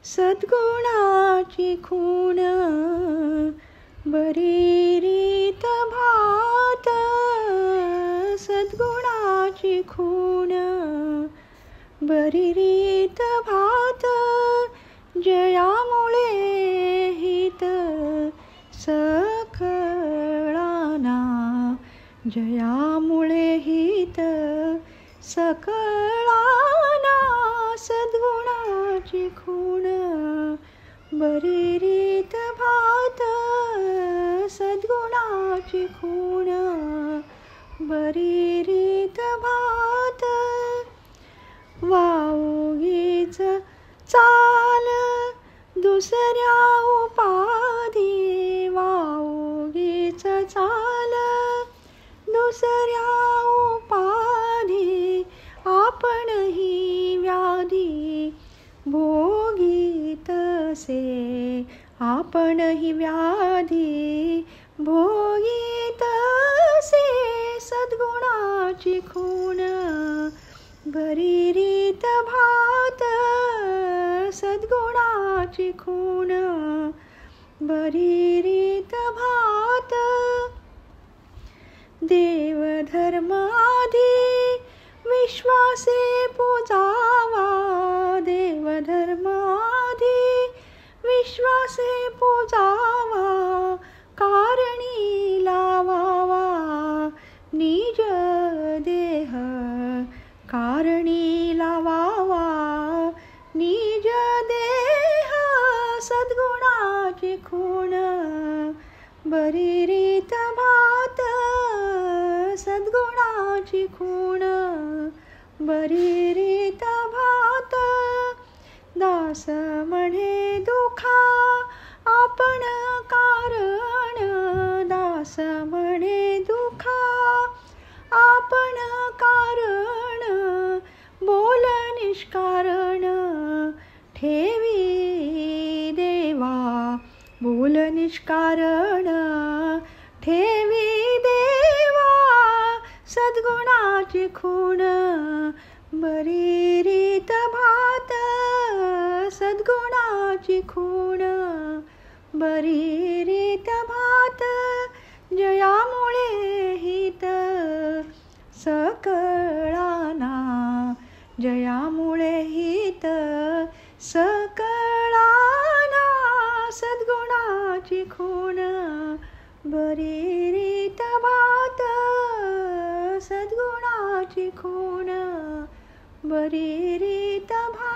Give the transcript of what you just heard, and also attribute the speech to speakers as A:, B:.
A: सद्गुणाची खूण बरी रीत भात. सद्गुणाची खूण बरी रीत भात. जयामुळे हित सकळाना. जयामुळे हित सकळाना. सद्गुणाची खूण बरी रीत भात. सद्गुणाची खूण बरी रीत भात. वावगीच चाल दुसऱ्या उपाधी. वावगीच चाल दुसऱ्या उपाधी. आपणही व्याधी भोगीतसे. आपणही व्याधी भोगीतसे. सद्गुणाची खूण बरी रीत भात. सद्गुणाची खूण बरी रीत भात. देवधर्म आधी विश्वासे पूजावा. देवधर्म आधी विश्वासे पूजावा. कारणी लावावा निज देह. कारणी लावावा निज देह. सद्गुणाची खूण बरी रीत भात. सद्गुणाची खूण बरी रीत भात. दास म्हणे दुखा आपण कारण. दास म्हणे दुखा आपण कारण. बोल निष्कारण ठेवी देवा. बोल निष्कारण ठेवी देवा. सद्गुणाची खूण बरी रीत भात. सद्गुणाची खूण बरी रीत भात. जयामुळे हित सकळाना. जयामुळे हित सकळाना. सद्गुणाची खूण बरी रीत भात. सद्गुणाची खूण बरी रीत भात.